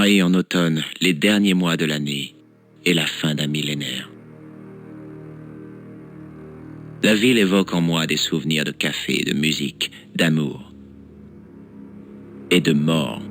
Paris en automne, les derniers mois de l'année et la fin d'un millénaire. La ville évoque en moi des souvenirs de café, de musique, d'amour et de mort.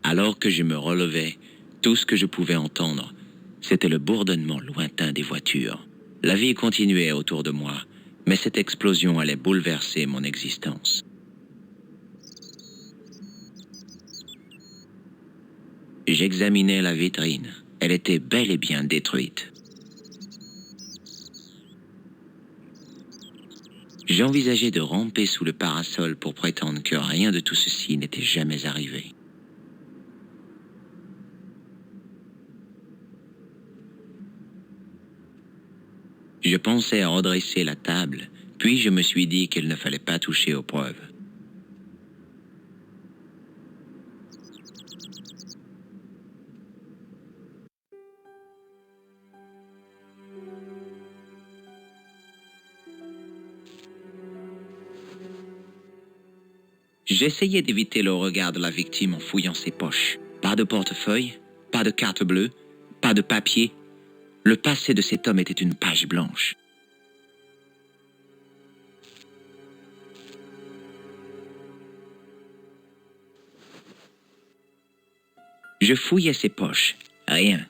Alors que je me relevais, tout ce que je pouvais entendre, c'était le bourdonnement lointain des voitures. La vie continuait autour de moi, mais cette explosion allait bouleverser mon existence. J'examinais la vitrine. Elle était bel et bien détruite. J'envisageais de ramper sous le parasol pour prétendre que rien de tout ceci n'était jamais arrivé. Je pensais à redresser la table, puis je me suis dit qu'il ne fallait pas toucher aux preuves. J'essayais d'éviter le regard de la victime en fouillant ses poches. Pas de portefeuille, pas de carte bleue, pas de papier. Le passé de cet homme était une page blanche. Je fouillais ses poches. Rien.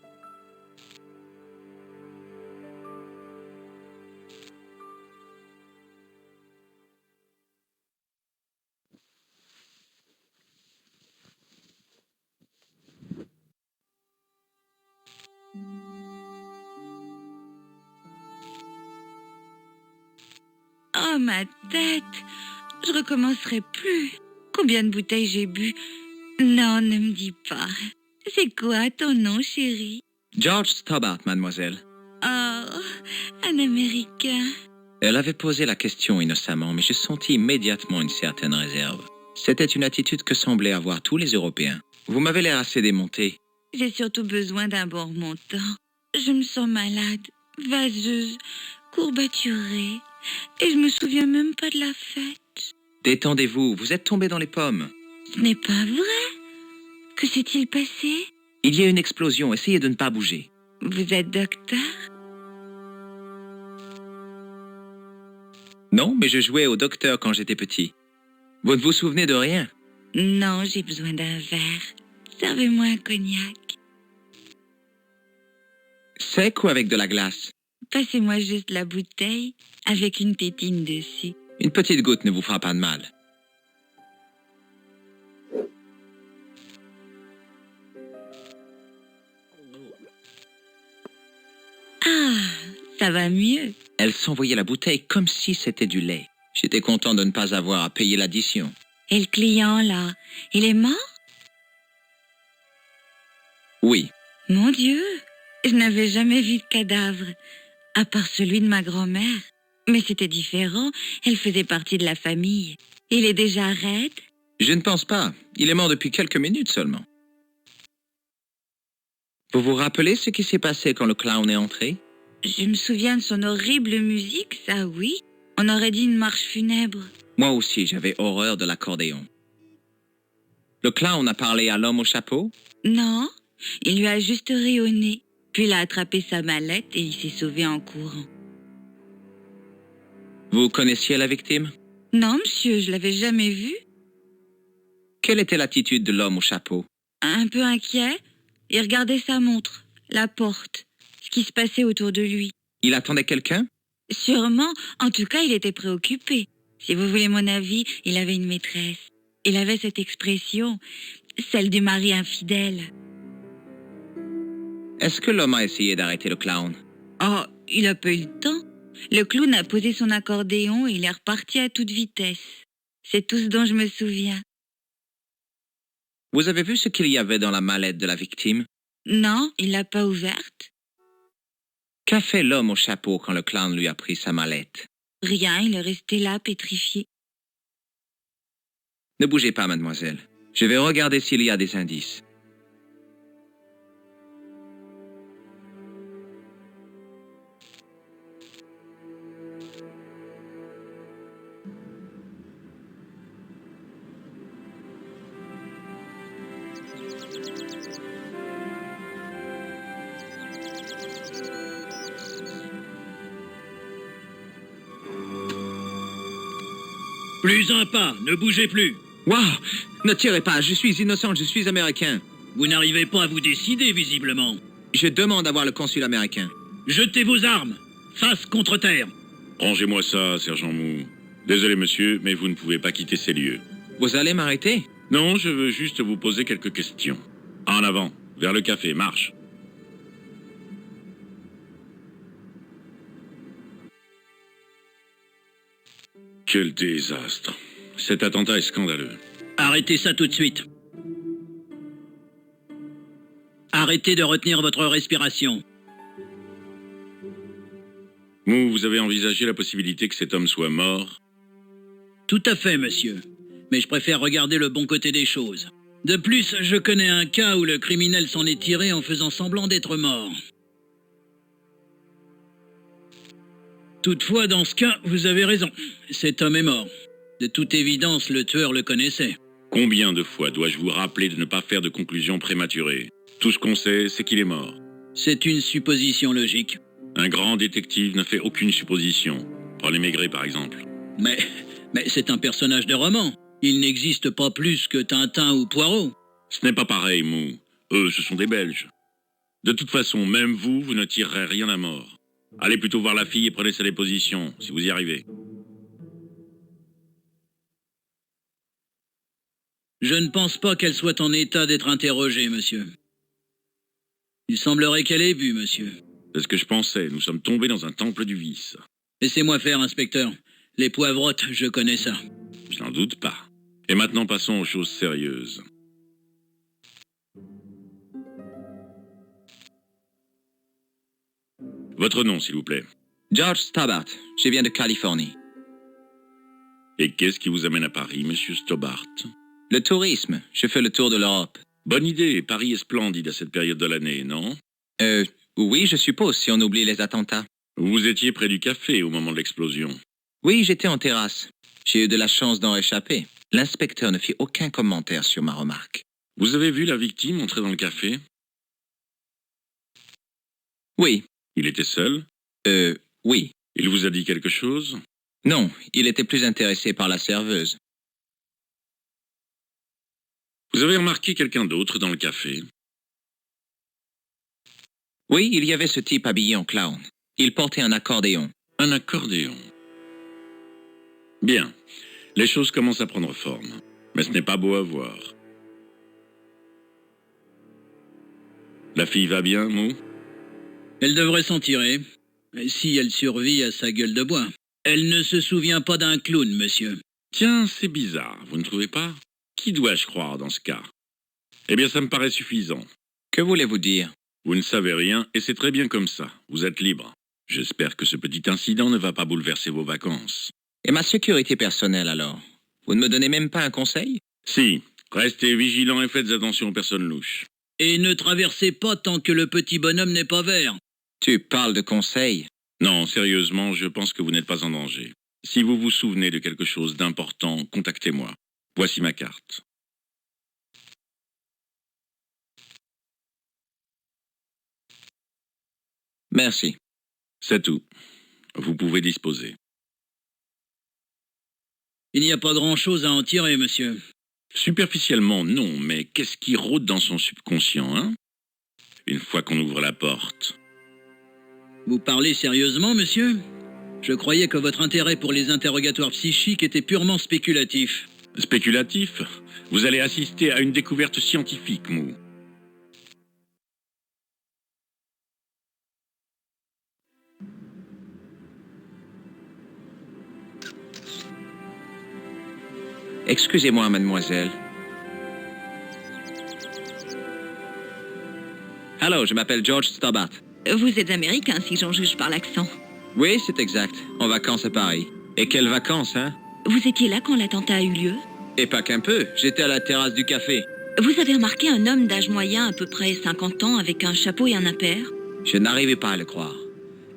Oh, ma tête! Je recommencerai plus. Combien de bouteilles j'ai bu? Non, ne me dis pas. C'est quoi ton nom, chérie? George Stobbart, mademoiselle. Oh, un Américain. Elle avait posé la question innocemment, mais je sentis immédiatement une certaine réserve. C'était une attitude que semblaient avoir tous les Européens. Vous m'avez l'air assez démonté. J'ai surtout besoin d'un bon remontant. Je me sens malade, vaseuse, courbaturée, et je me souviens même pas de la fête. Détendez-vous, vous êtes tombé dans les pommes. Ce n'est pas vrai. Que s'est-il passé? Il y a une explosion, essayez de ne pas bouger. Vous êtes docteur? Non, mais je jouais au docteur quand j'étais petit. Vous ne vous souvenez de rien? Non, j'ai besoin d'un verre. Servez-moi un cognac. Sec ou avec de la glace? Passez-moi juste la bouteille avec une tétine dessus. Une petite goutte ne vous fera pas de mal. Ah, ça va mieux. Elle s'envoyait la bouteille comme si c'était du lait. J'étais content de ne pas avoir à payer l'addition. Et le client, là, il est mort? Oui, Mon Dieu, je n'avais jamais vu de cadavre, à part celui de ma grand-mère. Mais c'était différent, elle faisait partie de la famille. Il est déjà raide? je ne pense pas. Il est mort depuis quelques minutes seulement. Vous vous rappelez ce qui s'est passé quand le clown est entré? Je me souviens de son horrible musique, ça oui. On aurait dit une marche funèbre. Moi aussi, j'avais horreur de l'accordéon. Le clown a parlé à l'homme au chapeau? Non, il lui a juste ri au nez. Puis il a attrapé sa mallette et il s'est sauvé en courant. Vous connaissiez la victime? Non, monsieur, je l'avais jamais vu. Quelle était l'attitude de l'homme au chapeau? Un peu inquiet, il regardait sa montre, la porte, ce qui se passait autour de lui. Il attendait quelqu'un? Sûrement, en tout cas, il était préoccupé. Si vous voulez mon avis, il avait une maîtresse. Il avait cette expression, celle du mari infidèle. Est-ce que l'homme a essayé d'arrêter le clown? Oh, il a pas eu le temps. Le clown a posé son accordéon et il est reparti à toute vitesse. C'est tout ce dont je me souviens. Vous avez vu ce qu'il y avait dans la mallette de la victime? Non, il l'a pas ouverte. Qu'a fait l'homme au chapeau quand le clown lui a pris sa mallette? Rien, il est resté là, pétrifié. Ne bougez pas, mademoiselle. Je vais regarder s'il y a des indices. Plus un pas, ne bougez plus. Waouh! Ne tirez pas, je suis innocent, je suis américain. Vous n'arrivez pas à vous décider, visiblement. Je demande à voir le consul américain. Jetez vos armes, face contre terre. Rangez-moi ça, sergent Mou. Désolé, monsieur, mais vous ne pouvez pas quitter ces lieux. Vous allez m'arrêter? Non, je veux juste vous poser quelques questions. En avant, vers le café, marche. Quel désastre. Cet attentat est scandaleux. Arrêtez ça tout de suite. Arrêtez de retenir votre respiration. Mou, vous avez envisagé la possibilité que cet homme soit mort? Tout à fait, monsieur. Mais je préfère regarder le bon côté des choses. De plus, je connais un cas où le criminel s'en est tiré en faisant semblant d'être mort. Toutefois, dans ce cas, vous avez raison. Cet homme est mort. De toute évidence, le tueur le connaissait. Combien de fois dois-je vous rappeler de ne pas faire de conclusions prématurées? Tout ce qu'on sait, c'est qu'il est mort. C'est une supposition logique. Un grand détective ne fait aucune supposition. Prenez Maigret, par exemple. Mais c'est un personnage de roman. Il n'existe pas plus que Tintin ou Poirot. Ce n'est pas pareil, Mou. Eux, ce sont des Belges. De toute façon, même vous, vous ne tirerez rien à mort. Allez plutôt voir la fille et prenez sa déposition, si vous y arrivez. Je ne pense pas qu'elle soit en état d'être interrogée, monsieur. Il semblerait qu'elle ait bu, monsieur. C'est ce que je pensais, nous sommes tombés dans un temple du vice. Laissez-moi faire, inspecteur. Les poivrottes, je connais ça. Je n'en doute pas. Et maintenant, passons aux choses sérieuses. Votre nom, s'il vous plaît. George Stobart, je viens de Californie. Et qu'est-ce qui vous amène à Paris, monsieur Stobart? Le tourisme, je fais le tour de l'Europe. Bonne idée, Paris est splendide à cette période de l'année, non? Oui, je suppose, si on oublie les attentats. Vous étiez près du café au moment de l'explosion. Oui, j'étais en terrasse. J'ai eu de la chance d'en échapper. L'inspecteur ne fit aucun commentaire sur ma remarque. Vous avez vu la victime entrer dans le café? Oui. Il était seul? Oui. Il vous a dit quelque chose? Non, il était plus intéressé par la serveuse. Vous avez remarqué quelqu'un d'autre dans le café? Oui, il y avait ce type habillé en clown. Il portait un accordéon. Un accordéon. Bien. Les choses commencent à prendre forme. Mais ce n'est pas beau à voir. La fille va bien, Mou? Elle devrait s'en tirer. Si elle survit à sa gueule de bois. Elle ne se souvient pas d'un clown, monsieur. Tiens, c'est bizarre, vous ne trouvez pas? Qui dois-je croire dans ce cas? Eh bien, ça me paraît suffisant. Que voulez-vous dire? Vous ne savez rien, et c'est très bien comme ça. Vous êtes libre. J'espère que ce petit incident ne va pas bouleverser vos vacances. Et ma sécurité personnelle, alors? Vous ne me donnez même pas un conseil? Si, restez vigilants et faites attention aux personnes louches. Et ne traversez pas tant que le petit bonhomme n'est pas vert. Tu parles de conseils? Non, sérieusement, je pense que vous n'êtes pas en danger. Si vous vous souvenez de quelque chose d'important, contactez-moi. Voici ma carte. Merci. C'est tout. Vous pouvez disposer. Il n'y a pas grand-chose à en tirer, monsieur. Superficiellement, non, mais qu'est-ce qui rôde dans son subconscient, hein? Une fois qu'on ouvre la porte. Vous parlez sérieusement, monsieur? Je croyais que votre intérêt pour les interrogatoires psychiques était purement spéculatif. Spéculatif? Vous allez assister à une découverte scientifique, Mou. Excusez-moi, mademoiselle. Allô, je m'appelle George Stobart. Vous êtes américain, si j'en juge par l'accent. Oui, c'est exact. En vacances à Paris. Et quelles vacances, hein? Vous étiez là quand l'attentat a eu lieu? Et pas qu'un peu. J'étais à la terrasse du café. Vous avez remarqué un homme d'âge moyen, à peu près 50 ans, avec un chapeau et un impair? Je n'arrivais pas à le croire.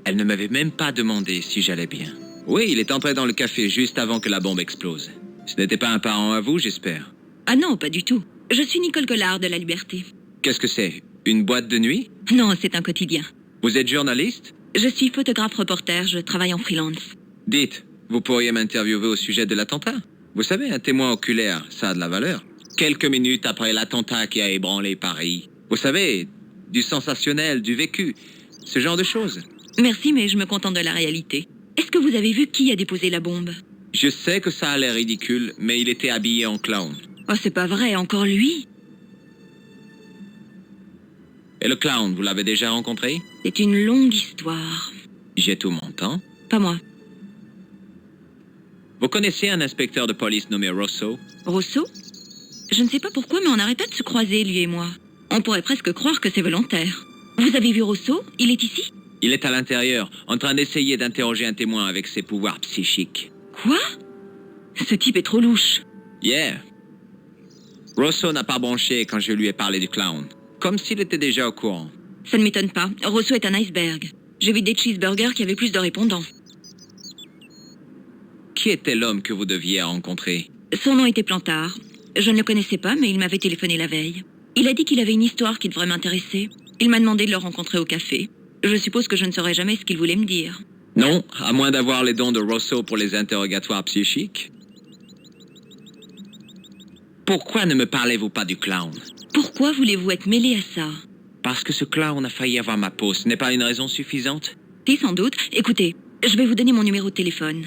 Elle ne m'avait même pas demandé si j'allais bien. Oui, il est entré dans le café juste avant que la bombe explose. Ce n'était pas un parent à vous, j'espère. Ah non, pas du tout. Je suis Nicole Collard de La Liberté. Qu'est-ce que c'est? Une boîte de nuit? Non, c'est un quotidien. Vous êtes journaliste? Je suis photographe-reporter, je travaille en freelance. Dites, vous pourriez m'interviewer au sujet de l'attentat? Vous savez, un témoin oculaire, ça a de la valeur. Quelques minutes après l'attentat qui a ébranlé Paris. Vous savez, du sensationnel, du vécu, ce genre de choses. Merci, mais je me contente de la réalité. Est-ce que vous avez vu qui a déposé la bombe? Je sais que ça a l'air ridicule, mais il était habillé en clown. Oh, c'est pas vrai, encore lui? Et le clown, vous l'avez déjà rencontré? C'est une longue histoire. J'ai tout mon temps. Pas moi. Vous connaissez un inspecteur de police nommé Rosso? Rosso? Je ne sais pas pourquoi, mais on n'arrête pas de se croiser, lui et moi. On pourrait presque croire que c'est volontaire. Vous avez vu Rosso? Il est ici? Il est à l'intérieur, en train d'essayer d'interroger un témoin avec ses pouvoirs psychiques. Quoi? Ce type est trop louche. Yeah. Rosso n'a pas branché quand je lui ai parlé du clown. Comme s'il était déjà au courant. Ça ne m'étonne pas. Rosso est un iceberg. J'ai vu des cheeseburgers qui avaient plus de répondants. Qui était l'homme que vous deviez rencontrer? Son nom était Plantard. Je ne le connaissais pas, mais il m'avait téléphoné la veille. Il a dit qu'il avait une histoire qui devrait m'intéresser. Il m'a demandé de le rencontrer au café. Je suppose que je ne saurais jamais ce qu'il voulait me dire. Non, à moins d'avoir les dons de Rosso pour les interrogatoires psychiques. Pourquoi ne me parlez-vous pas du clown? Pourquoi voulez-vous être mêlé à ça? Parce que ce clown a failli avoir ma peau, ce n'est pas une raison suffisante? Si, sans doute. Écoutez, je vais vous donner mon numéro de téléphone.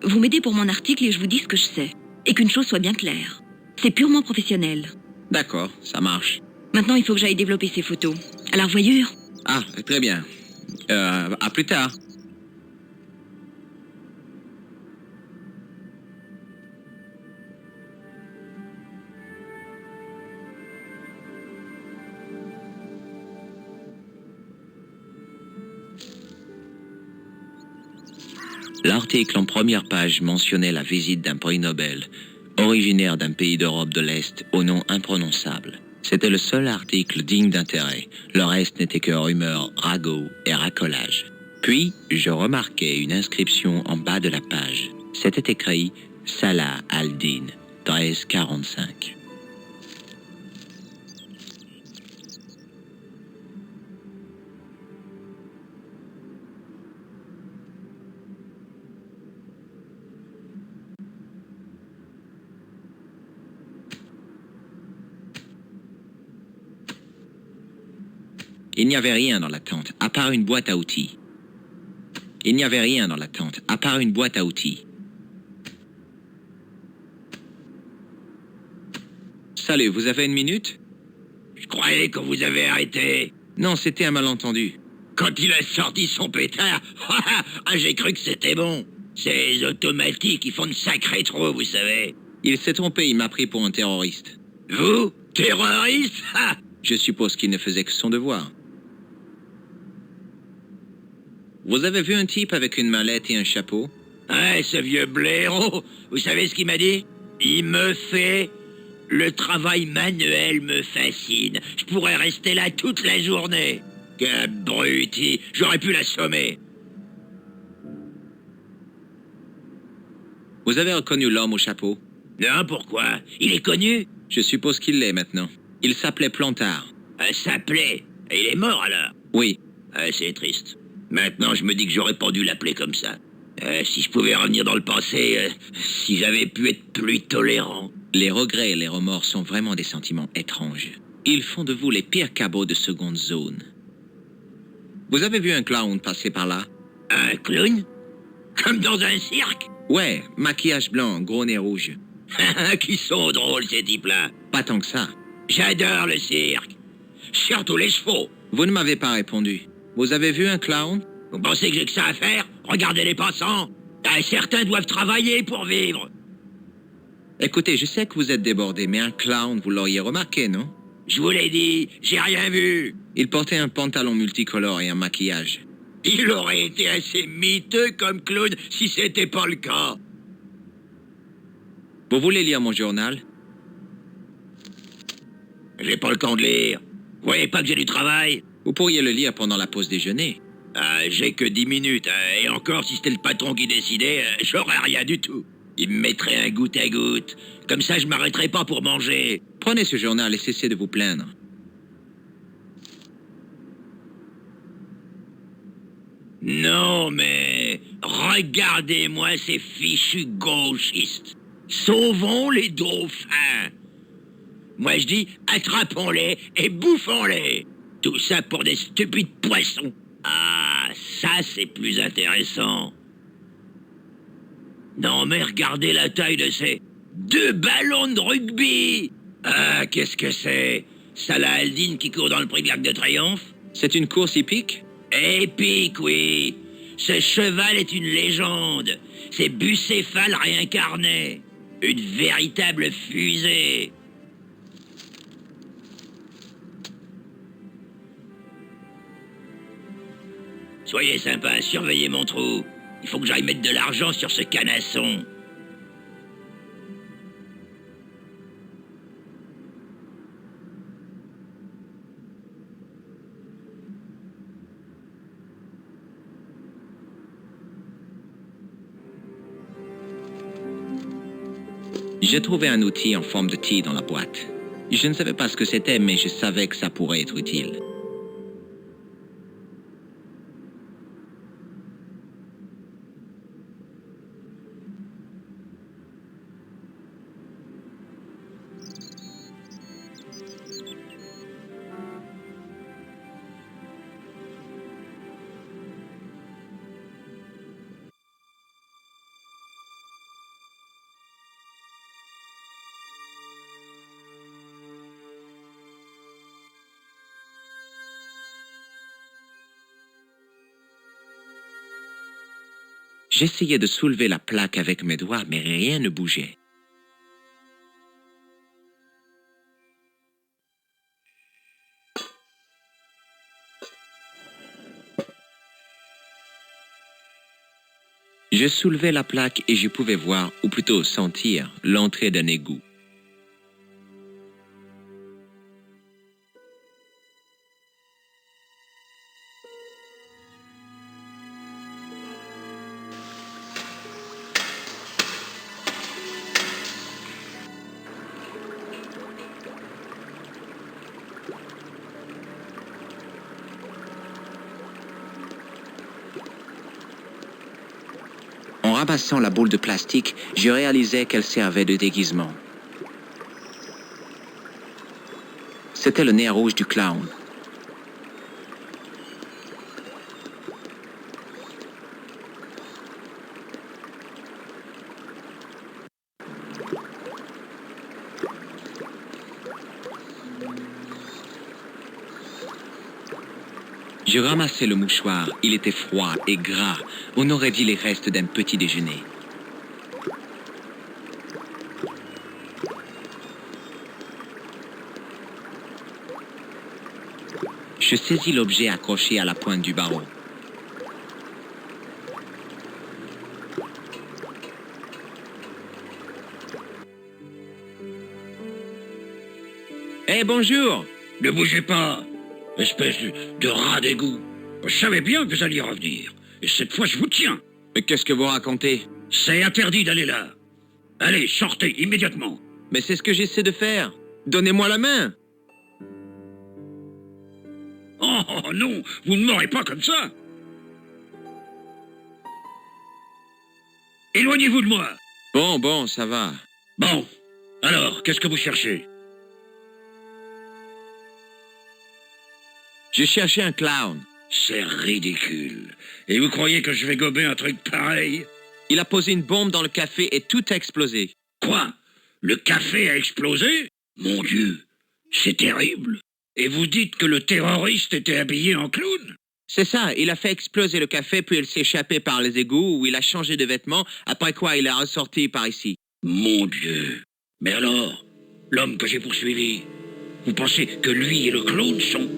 Vous m'aidez pour mon article et je vous dis ce que je sais. Et qu'une chose soit bien claire. C'est purement professionnel. D'accord, ça marche. Maintenant, il faut que j'aille développer ces photos. À la revoyure. Ah, très bien. À plus tard. L'article en première page mentionnait la visite d'un prix Nobel, originaire d'un pays d'Europe de l'Est au nom imprononçable. C'était le seul article digne d'intérêt. Le reste n'était que rumeurs, ragots et racolage. Puis, je remarquai une inscription en bas de la page. C'était écrit « Salah al-Din, 1345 ». Il n'y avait rien dans la tente, à part une boîte à outils. Il n'y avait rien dans la tente, à part une boîte à outils. Salut, vous avez une minute? Je croyais qu'on vous avait arrêté. Non, c'était un malentendu. Quand il a sorti son pétard, j'ai cru que c'était bon. Ces automatiques, ils font de sacrés trous, vous savez. Il s'est trompé, il m'a pris pour un terroriste. Vous? Terroriste? Je suppose qu'il ne faisait que son devoir. Vous avez vu un type avec une mallette et un chapeau? Ouais, ce vieux blaireau. Vous savez ce qu'il m'a dit? Il me fait... Le travail manuel me fascine. Je pourrais rester là toute la journée. Quel abruti. J'aurais pu l'assommer. Vous avez reconnu l'homme au chapeau? Non, pourquoi? Il est connu? Je suppose qu'il l'est maintenant. Il s'appelait Plantard. S'appelait. Et il est mort alors? Oui. C'est triste. Maintenant, je me dis que j'aurais pas dû l'appeler comme ça. Si je pouvais revenir dans le passé, si j'avais pu être plus tolérant. Les regrets et les remords sont vraiment des sentiments étranges. Ils font de vous les pires cabots de seconde zone. Vous avez vu un clown passer par là? Un clown? Comme dans un cirque? Ouais, maquillage blanc, gros nez rouge. Qui sont drôles, ces types-là. Pas tant que ça. J'adore le cirque. Surtout les chevaux. Vous ne m'avez pas répondu. Vous avez vu un clown? Vous pensez que j'ai que ça à faire? Regardez les passants. Certains doivent travailler pour vivre. Écoutez, je sais que vous êtes débordé, mais un clown, vous l'auriez remarqué, non? Je vous l'ai dit, j'ai rien vu. Il portait un pantalon multicolore et un maquillage. Il aurait été assez miteux comme clown si c'était pas le cas. Vous voulez lire mon journal? J'ai pas le temps de lire. Vous voyez pas que j'ai du travail? Vous pourriez le lire pendant la pause déjeuner. J'ai que 10 minutes, et encore si c'était le patron qui décidait, j'aurais rien du tout. Il me mettrait un goutte à goutte. Comme ça, je m'arrêterai pas pour manger. Prenez ce journal et cessez de vous plaindre. Non, mais... Regardez-moi ces fichus gauchistes. Sauvons les dauphins. Moi, je dis, attrapons-les et bouffons-les. Tout ça pour des stupides poissons. Ah, ça, c'est plus intéressant. Non, mais regardez la taille de ces 2 ballons de rugby. Ah, qu'est-ce que c'est? Salah Al-Din qui court dans le prix de l'Arc de Triomphe? C'est une course hippique? Épique, oui. Ce cheval est une légende. C'est Bucéphale réincarné. Une véritable fusée. Soyez sympa, surveillez mon trou. Il faut que j'aille mettre de l'argent sur ce canasson. J'ai trouvé un outil en forme de T dans la boîte. Je ne savais pas ce que c'était, mais je savais que ça pourrait être utile. J'essayais de soulever la plaque avec mes doigts, mais rien ne bougeait. Je soulevais la plaque et je pouvais voir, ou plutôt sentir, l'entrée d'un égout. En ramassant la boule de plastique, je réalisais qu'elle servait de déguisement. C'était le nez rouge du clown. Je ramassais le mouchoir. Il était froid et gras. On aurait dit les restes d'un petit déjeuner. Je saisis l'objet accroché à la pointe du barreau. Eh, bonjour! Ne bougez pas, espèce de rat d'égout. Je savais bien que vous alliez revenir. Et cette fois, je vous tiens. Mais qu'est-ce que vous racontez? C'est interdit d'aller là. Allez, sortez immédiatement. Mais c'est ce que j'essaie de faire. Donnez-moi la main. Oh non, vous ne m'aurez pas comme ça. Éloignez-vous de moi. Bon, ça va. Bon, alors, qu'est-ce que vous cherchez? Je cherchais un clown. C'est ridicule. Et vous croyez que je vais gober un truc pareil? Il a posé une bombe dans le café et tout a explosé. Quoi? Le café a explosé? Mon Dieu, c'est terrible. Et vous dites que le terroriste était habillé en clown? C'est ça, il a fait exploser le café, puis il s'est échappé par les égouts où il a changé de vêtements, après quoi il est ressorti par ici. Mon Dieu. Mais alors, l'homme que j'ai poursuivi, vous pensez que lui et le clown sont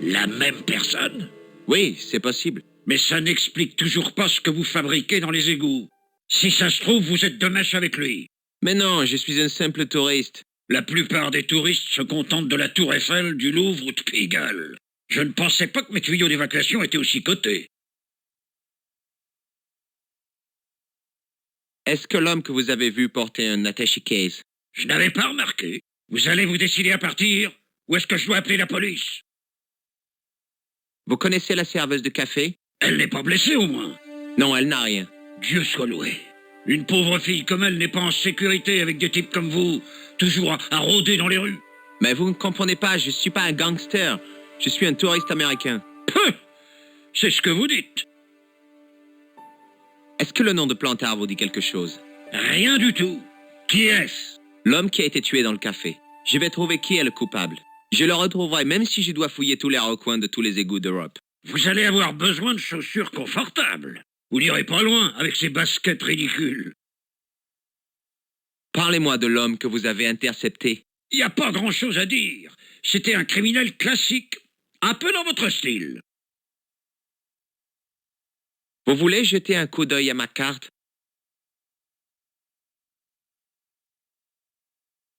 la même personne? Oui, c'est possible. Mais ça n'explique toujours pas ce que vous fabriquez dans les égouts. Si ça se trouve, vous êtes de mèche avec lui. Mais non, je suis un simple touriste. La plupart des touristes se contentent de la Tour Eiffel, du Louvre ou de Pigalle. Je ne pensais pas que mes tuyaux d'évacuation étaient aussi cotés. Est-ce que l'homme que vous avez vu portait un attaché case? Je n'avais pas remarqué. Vous allez vous décider à partir? Ou est-ce que je dois appeler la police? Vous connaissez la serveuse de café? Elle n'est pas blessée au moins. Non, elle n'a rien. Dieu soit loué. Une pauvre fille comme elle n'est pas en sécurité avec des types comme vous, toujours à rôder dans les rues. Mais vous ne comprenez pas, je suis pas un gangster. Je suis un touriste américain. Peu! C'est ce que vous dites. Est-ce que le nom de Plantard vous dit quelque chose? Rien du tout. Qui est-ce? L'homme qui a été tué dans le café. Je vais trouver qui est le coupable. Je le retrouverai même si je dois fouiller tous les recoins de tous les égouts d'Europe. Vous allez avoir besoin de chaussures confortables. Vous n'irez pas loin avec ces baskets ridicules. Parlez-moi de l'homme que vous avez intercepté. Il n'y a pas grand-chose à dire. C'était un criminel classique, un peu dans votre style. Vous voulez jeter un coup d'œil à ma carte?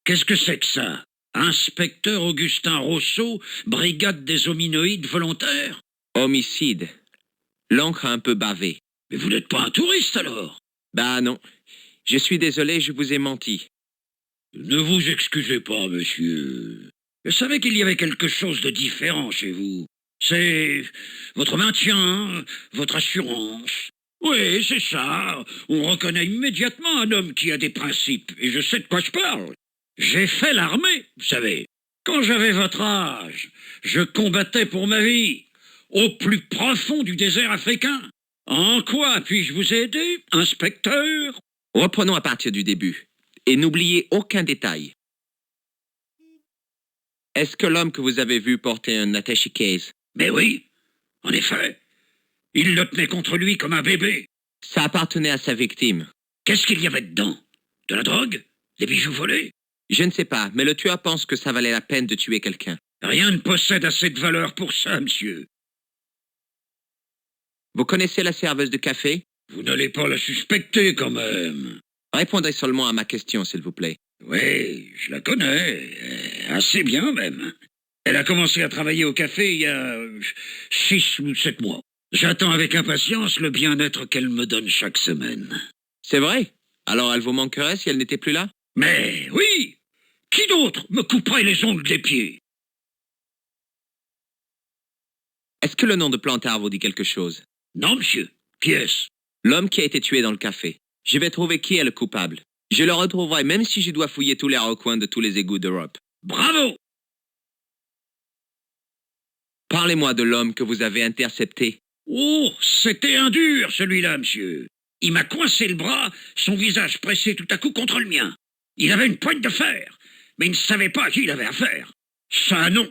Qu'est-ce que c'est que ça? Inspecteur Augustin Rousseau, brigade des hominoïdes volontaires? Homicide. L'encre a un peu bavé. Mais vous n'êtes pas un touriste alors? Bah non. Je suis désolé, je vous ai menti. Ne vous excusez pas, monsieur. Je savais qu'il y avait quelque chose de différent chez vous. C'est votre maintien, votre assurance. Oui, c'est ça. On reconnaît immédiatement un homme qui a des principes, et je sais de quoi je parle. J'ai fait l'armée, vous savez. Quand j'avais votre âge, je combattais pour ma vie, au plus profond du désert africain. En quoi puis-je vous aider, inspecteur? Reprenons à partir du début. Et n'oubliez aucun détail. Est-ce que l'homme que vous avez vu portait un attaché case? Mais oui, en effet. Il le tenait contre lui comme un bébé. Ça appartenait à sa victime. Qu'est-ce qu'il y avait dedans? De la drogue? Des bijoux volés? Je ne sais pas, mais le tueur pense que ça valait la peine de tuer quelqu'un. Rien ne possède assez de valeur pour ça, monsieur. Vous connaissez la serveuse de café? Vous n'allez pas la suspecter, quand même. Répondez seulement à ma question, s'il vous plaît. Oui, je la connais. Assez bien, même. Elle a commencé à travailler au café il y a 6 ou 7 mois. J'attends avec impatience le bien-être qu'elle me donne chaque semaine. C'est vrai? Alors elle vous manquerait si elle n'était plus là? Mais oui! Qui d'autre me couperait les ongles des pieds? Est-ce que le nom de Plantard vous dit quelque chose? Non, monsieur. Qui est-ce? L'homme qui a été tué dans le café. Je vais trouver qui est le coupable. Je le retrouverai même si je dois fouiller tous les recoins de tous les égouts d'Europe. Bravo! Parlez-moi de l'homme que vous avez intercepté. Oh, c'était un dur, celui-là, monsieur. Il m'a coincé le bras, son visage pressé tout à coup contre le mien. Il avait une poigne de fer, mais il ne savait pas à qui il avait affaire. Ça, non.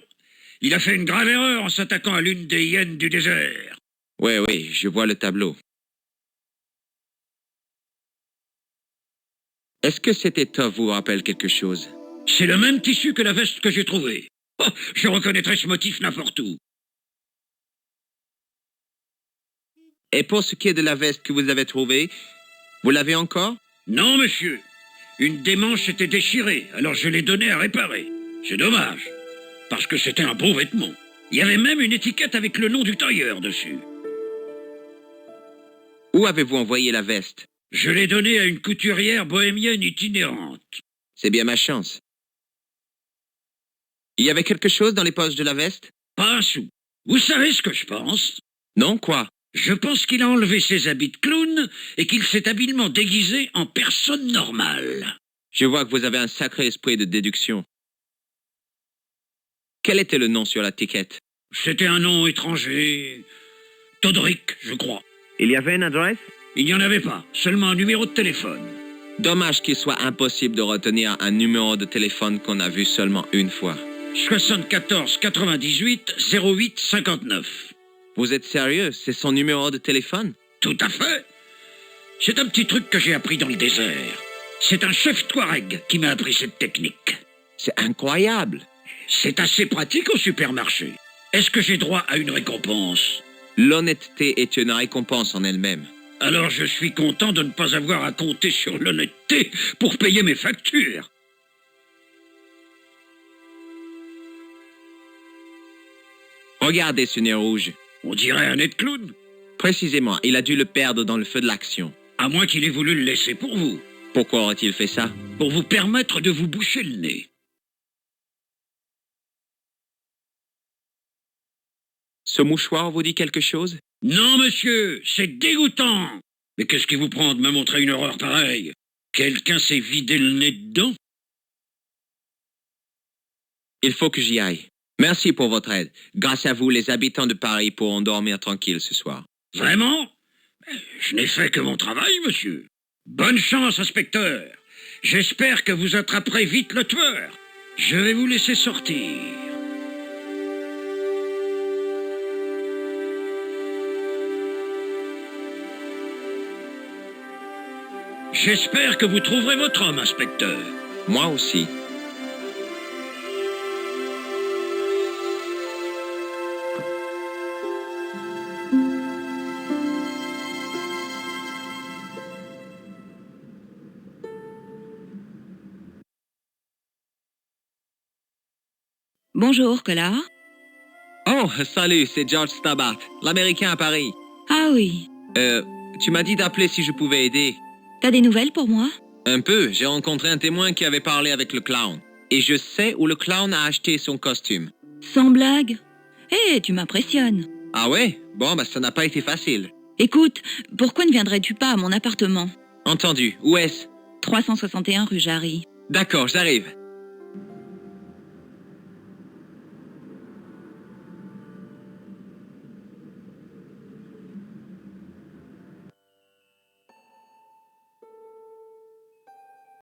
Il a fait une grave erreur en s'attaquant à l'une des hyènes du désert. Oui, je vois le tableau. Est-ce que cette étoffe vous rappelle quelque chose? C'est le même tissu que la veste que j'ai trouvée. Oh, je reconnaîtrais ce motif n'importe où. Et pour ce qui est de la veste que vous avez trouvée, vous l'avez encore? Non, monsieur. Une des manches était déchirée, alors je l'ai donnée à réparer. C'est dommage, parce que c'était un beau vêtement. Il y avait même une étiquette avec le nom du tailleur dessus. Où avez-vous envoyé la veste? Je l'ai donnée à une couturière bohémienne itinérante. C'est bien ma chance. Il y avait quelque chose dans les poches de la veste? Pas un sou. Vous savez ce que je pense? Non, quoi? Je pense qu'il a enlevé ses habits de clown et qu'il s'est habilement déguisé en personne normale. Je vois que vous avez un sacré esprit de déduction. Quel était le nom sur la tiquette? C'était un nom étranger. Todrick, je crois. Il y avait une adresse? Il n'y en avait pas, seulement un numéro de téléphone. Dommage qu'il soit impossible de retenir un numéro de téléphone qu'on a vu seulement une fois. 74 98 08 59. Vous êtes sérieux? C'est son numéro de téléphone? Tout à fait. C'est un petit truc que j'ai appris dans le désert. C'est un chef Touareg qui m'a appris cette technique. C'est incroyable. C'est assez pratique au supermarché. Est-ce que j'ai droit à une récompense? L'honnêteté est une récompense en elle-même. Alors je suis content de ne pas avoir à compter sur l'honnêteté pour payer mes factures. Regardez ce nez rouge. On dirait un nez de clown. Précisément, il a dû le perdre dans le feu de l'action. À moins qu'il ait voulu le laisser pour vous. Pourquoi aurait-il fait ça? Pour vous permettre de vous boucher le nez. Ce mouchoir vous dit quelque chose? Non, monsieur, c'est dégoûtant. Mais qu'est-ce qui vous prend de me montrer une horreur pareille? Quelqu'un s'est vidé le nez dedans? Il faut que j'y aille. Merci pour votre aide. Grâce à vous, les habitants de Paris pourront dormir tranquilles ce soir. Vraiment? Je n'ai fait que mon travail, monsieur. Bonne chance, inspecteur. J'espère que vous attraperez vite le tueur. Je vais vous laisser sortir. J'espère que vous trouverez votre homme, inspecteur. Moi aussi. Bonjour, Collard. Oh, salut, c'est George Stabat, l'Américain à Paris. Ah oui. Tu m'as dit d'appeler si je pouvais aider. T'as des nouvelles pour moi? Un peu, j'ai rencontré un témoin qui avait parlé avec le clown. Et je sais où le clown a acheté son costume. Sans blague. Eh, tu m'impressionnes. Ah ouais? Bon, ça n'a pas été facile. Écoute, pourquoi ne viendrais-tu pas à mon appartement? Entendu, où est-ce? 361 rue Jarry. D'accord, j'arrive.